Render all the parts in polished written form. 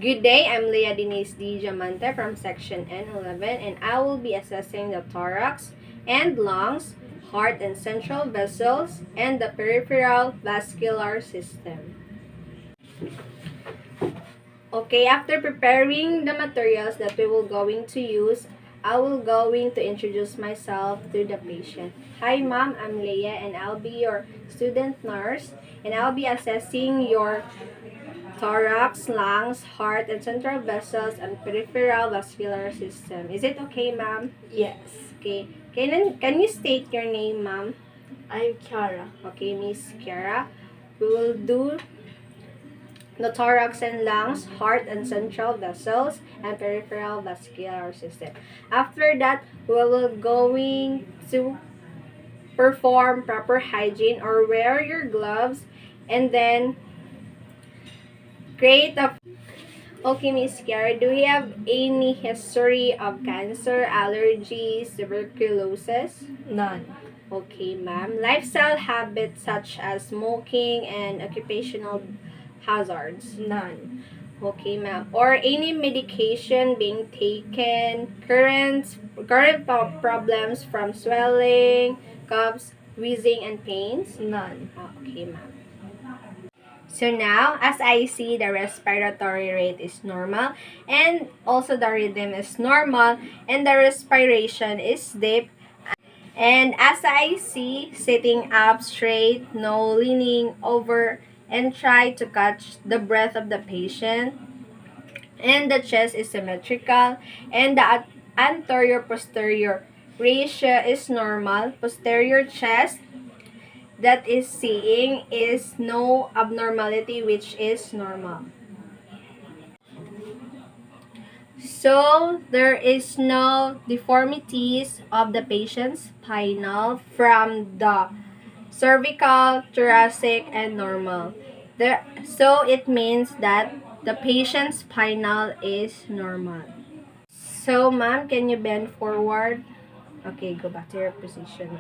Good day, I'm Leah Denise D. Diamante from Section N11 and I will be assessing the thorax and lungs, heart and central vessels, and the peripheral vascular system. Okay, after preparing the materials that we will going to use, I will going to introduce myself to the patient. Hi ma'am, I'm Leah and I'll be your student nurse and I'll be assessing your thorax, lungs, heart, and central vessels and peripheral vascular system. Is it okay, ma'am? Yes. Okay. Can you state your name, ma'am? I'm Kiara. Okay, Miss Kiara. We will do the thorax and lungs, heart and central vessels, and peripheral vascular system. After that, we will going to perform proper hygiene or wear your gloves and then create a. Okay, Miss Kiara, do you have any history of cancer, allergies, tuberculosis? None. Okay, ma'am. Lifestyle habits such as smoking and occupational hazards? None. Okay, ma'am. Or any medication being taken, problems from swelling, coughs, wheezing, and pains? None. Okay, ma'am. So now, as I see, the respiratory rate is normal and also the rhythm is normal and the respiration is deep. And as I see, sitting up straight, no leaning over and try to catch the breath of the patient. And the chest is symmetrical and the anterior-posterior ratio is normal. Posterior chest that is seeing is no abnormality, which is normal. So, there is no deformities of the patient's spinal from the cervical, thoracic, and normal. So, it means that the patient's spinal is normal. So, ma'am, can you bend forward? Okay, go back to your position.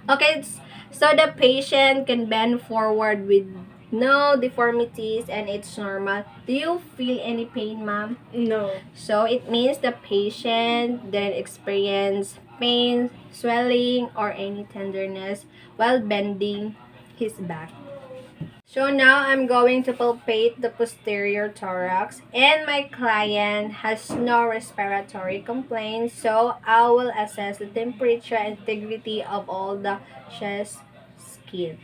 Okay, so the patient can bend forward with no deformities and it's normal. Do you feel any pain, ma'am? No. So it means the patient didn't experience pain, swelling, or any tenderness while bending his back. So now I'm going to palpate the posterior thorax and my client has no respiratory complaints, so I will assess the temperature and integrity of all the chest skin.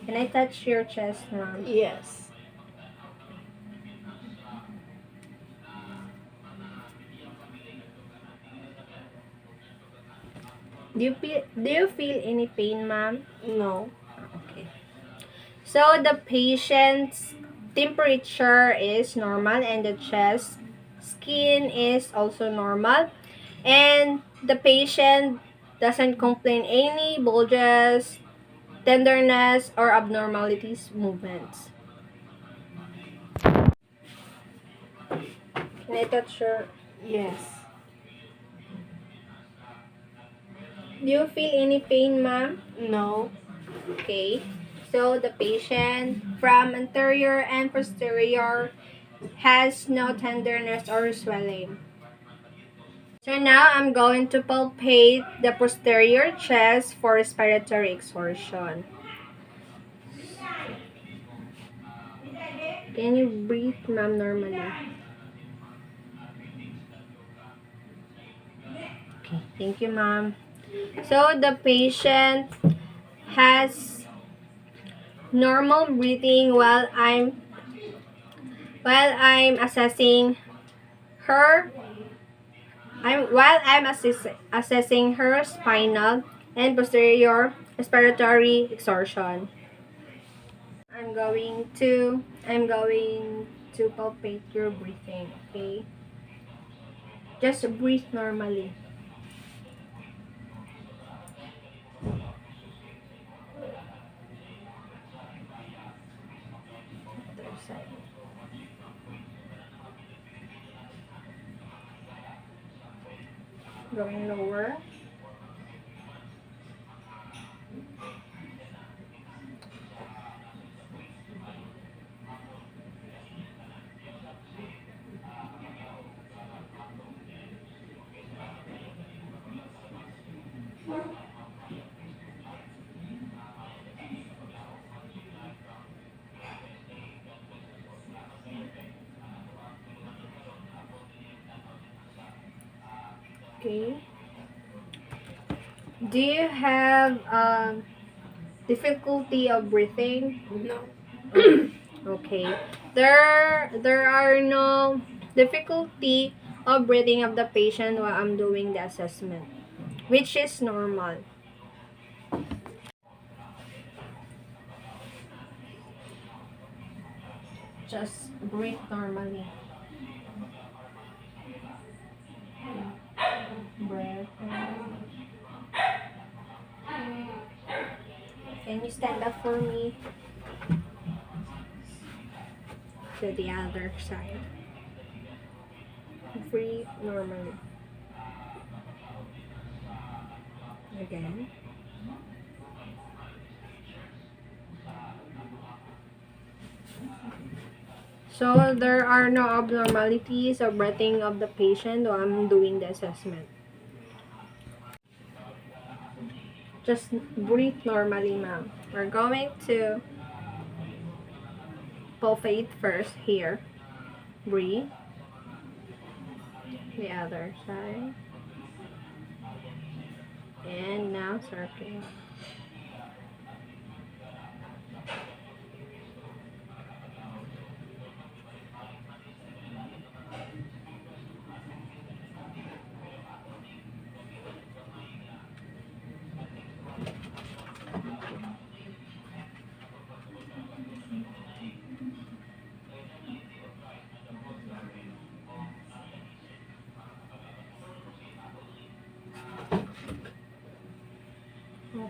Can I touch your chest, ma'am? Yes. Do you feel any pain, ma'am? No. Okay. So the patient's temperature is normal and the chest skin is also normal. And the patient doesn't complain any bulges, tenderness, or abnormalities movements. Can I touch your... Yes. Do you feel any pain, ma'am? No. Okay. So the patient from anterior and posterior has no tenderness or swelling. So now I'm going to palpate the posterior chest for respiratory exhaustion. Can you breathe, ma'am, normally? Okay, thank you, ma'am. So the patient has normal breathing while I'm assessing her. Assessing her spinal and posterior respiratory exhaustion. I'm going to palpate your breathing, okay? Just breathe normally. Other side. Going lower. Okay. Do you have difficulty of breathing? No. Okay. There are no difficulty of breathing of the patient while I'm doing the assessment, which is normal. Just breathe normally. Breath. Can you stand up for me? To the other side. Breathe normally. Again. So there are no abnormalities of breathing of the patient while I'm doing the assessment. Just breathe normally, ma'am. We're going to palpate first here. Breathe. The other side. And now circle.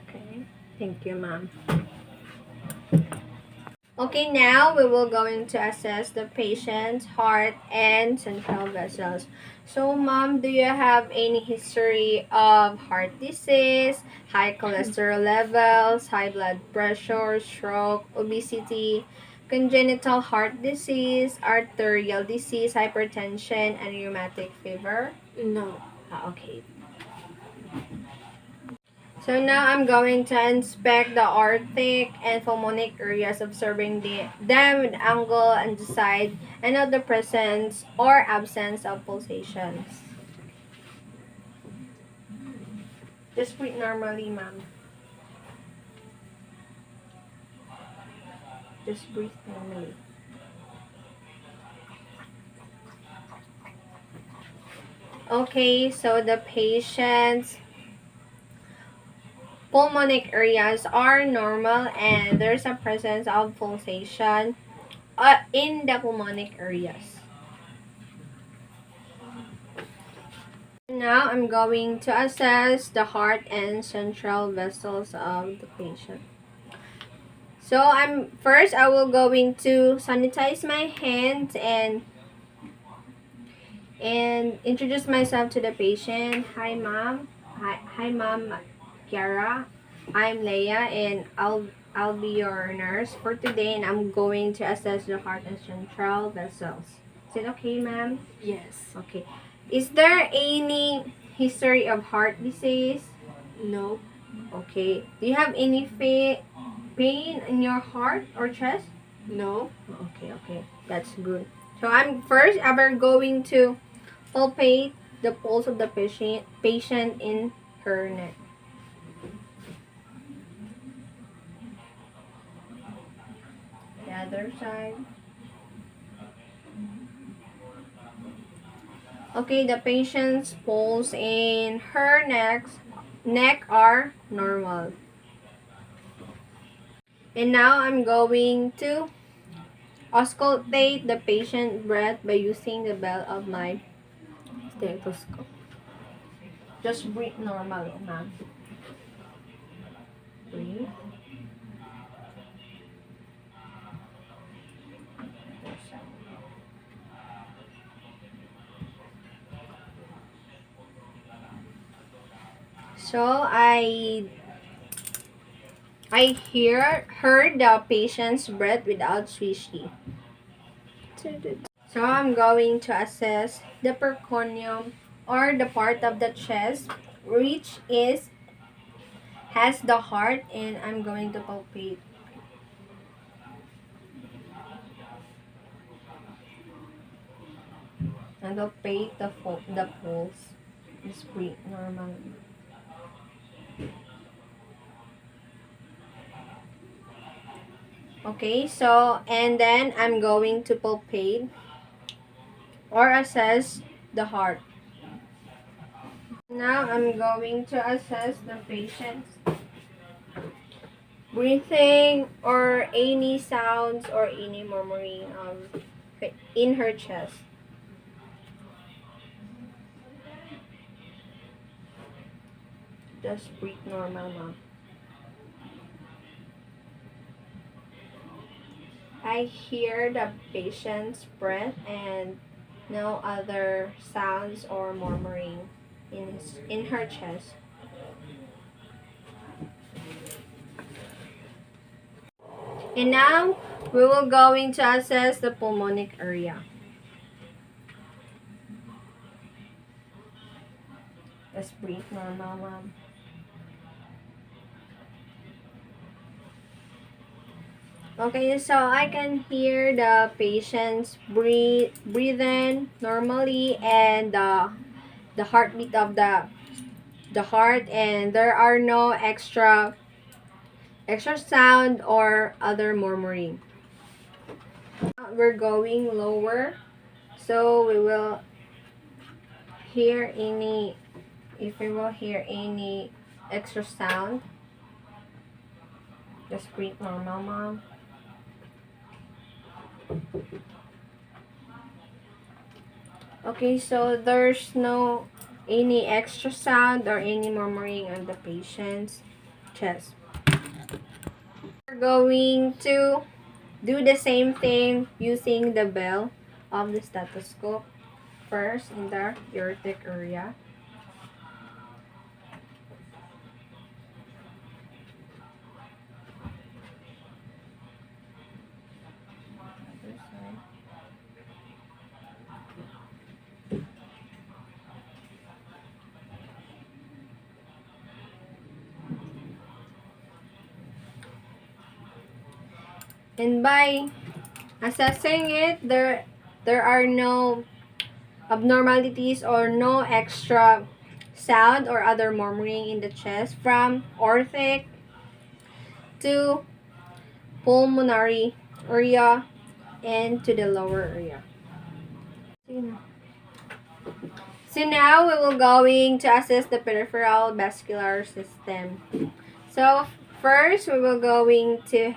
Okay. Thank you, ma'am. Okay, now we will going to assess the patient's heart and central vessels. So, ma'am, do you have any history of heart disease, high cholesterol levels, high blood pressure, stroke, obesity, congenital heart disease, arterial disease, hypertension, and rheumatic fever? No. Okay. So now I'm going to inspect the aortic and pulmonic areas, observing them with angle and decide and of the presence or absence of pulsations. Just breathe normally, ma'am. Just breathe normally. Okay, so the patient's pulmonic areas are normal and there's a presence of pulsation in the pulmonic areas. Now I'm going to assess the heart and central vessels of the patient. So I will going to sanitize my hands and introduce myself to the patient. Hi mom. Hi mom Kiara. I'm Leia and I'll be your nurse for today and I'm going to assess the heart and central vessels. Is it okay, ma'am? Yes. Okay. Is there any history of heart disease? No. Okay. Do you have any pain in your heart or chest? No. Okay. That's good. So I'm first ever going to palpate the pulse of the patient in her neck. The other side. Okay, the patient's pulse in her neck are normal. And now I'm going to auscultate the patient's breath by using the bell of my stethoscope. Just breathe normal, ma'am. Breathe. So heard the patient's breath without swishy. So I'm going to assess the pericardium or the part of the chest which has the heart and I'm going to palpate. And palpate the pulse. Just breathe normal. Okay, so, and then I'm going to palpate or assess the heart. Now I'm going to assess the patient's breathing or any sounds or any murmuring in her chest. Just breathe normal, ma'am. I hear the patient's breath and no other sounds or murmuring in her chest. And now we will going to assess the pulmonic area. Just breathe normal, ma'am. Okay, so I can hear the patients breathing normally and the heartbeat of the heart, and there are no extra sound or other murmuring. We're going lower, so we will hear any if we will hear any extra sound. Just breathe normal, mom. Okay, so there's no any extra sound or any murmuring on the patient's chest. We're going to do the same thing using the bell of the stethoscope first in the aortic area. And by assessing it, there are no abnormalities or no extra sound or other murmuring in the chest from aortic to pulmonary area and to the lower area. So now we will going to assess the peripheral vascular system. So first we will going to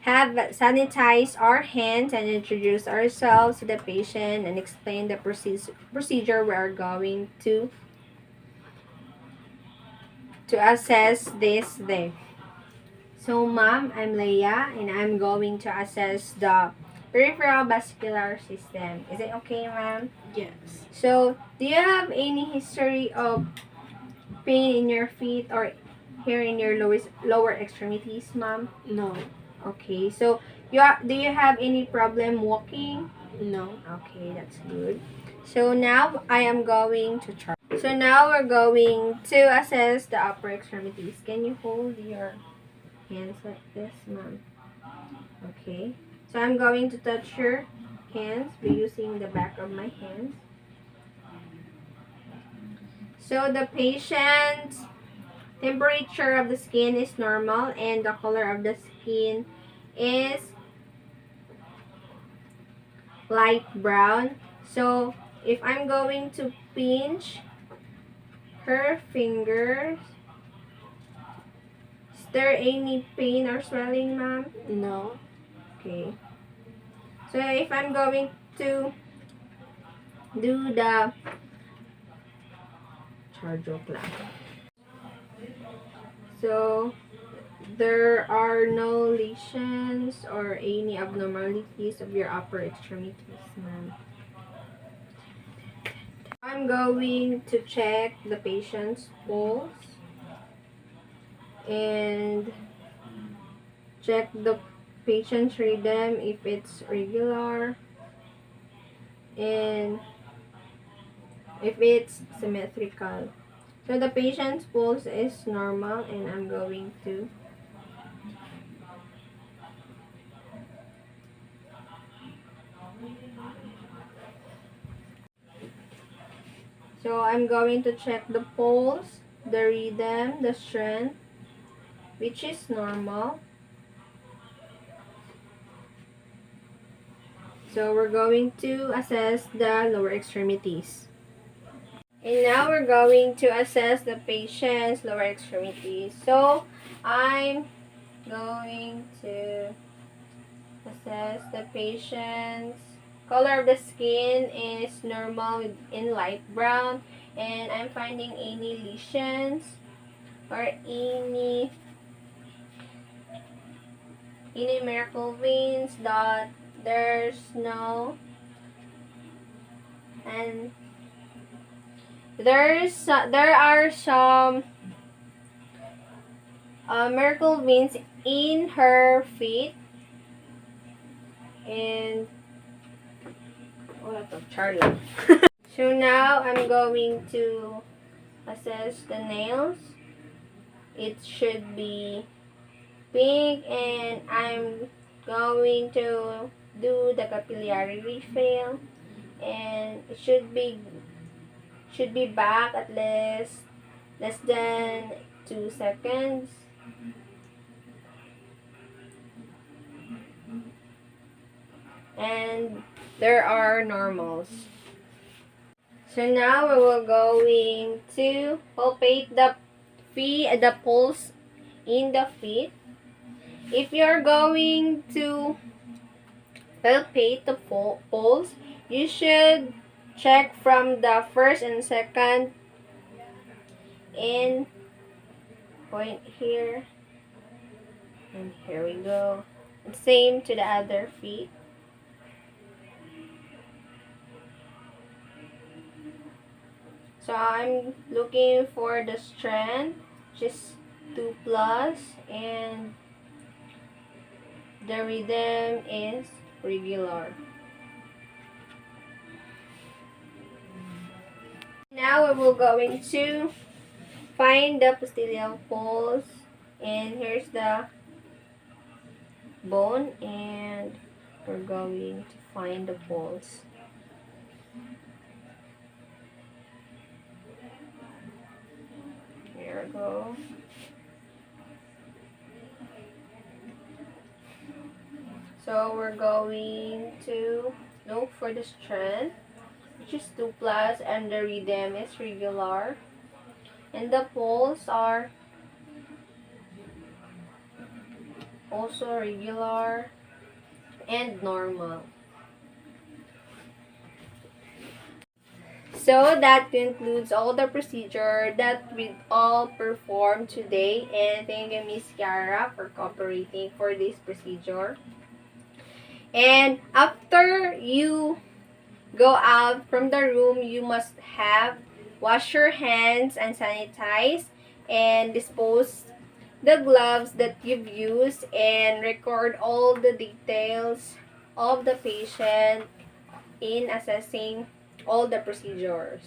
have sanitize our hands and introduce ourselves to the patient and explain the procedure we are going to assess this day. So ma'am, I'm Leia and I'm going to assess the peripheral vascular system. Is it okay, ma'am? Yes. So, do you have any history of pain in your feet or here in your lower extremities, ma'am? No. Okay, so do you have any problem walking? No. Okay, that's good. So now I am going to chart. So now we're going to assess the upper extremities. Can you hold your hands like this, ma'am? Okay. So I'm going to touch your hands by using the back of my hands. So the patient's temperature of the skin is normal and the color of the skin is light brown. So if I'm going to pinch her fingers, is there any pain or swelling, ma'am? No. Okay. So if I'm going to do the charge lang. So there are no lesions or any abnormalities of your upper extremities, ma'am. I'm going to check the patient's pulse and check the patient's rhythm if it's regular and if it's symmetrical. So the patient's pulse is normal and I'm going to So I'm going to check the pulse, the rhythm, the strength, which is normal. So we're going to assess the lower extremities. And now we're going to assess the patient's lower extremities. So I'm going to assess the patient's color of the skin is normal in light brown, and I'm finding any lesions or any miracle veins that there's no, and there are some miracle veins in her feet, and what of Charlie. So now I'm going to assess the nails. It should be pink, and I'm going to do the capillary refill, and it should be back at least less than 2 seconds. And there are normals. So now we will going to palpate the pulse in the feet. If you're going to palpate the pulse, you should check from the first and second in point here. And here we go. Same to the other feet. So I'm looking for the strength, just 2 plus, and the rhythm is regular. Now we will going to find the posterior pulse, and here's the bone, and we're going to find the pulse. There we go. So we're going to look for the strength, which is 2 plus, and the rhythm is regular. And the pulse are also regular and normal. So that concludes all the procedure that we all performed today, and thank you, Miss Kiara, for cooperating for this procedure. And after you go out from the room, you must have wash your hands and sanitize, and dispose the gloves that you've used, and record all the details of the patient in assessing all the procedures.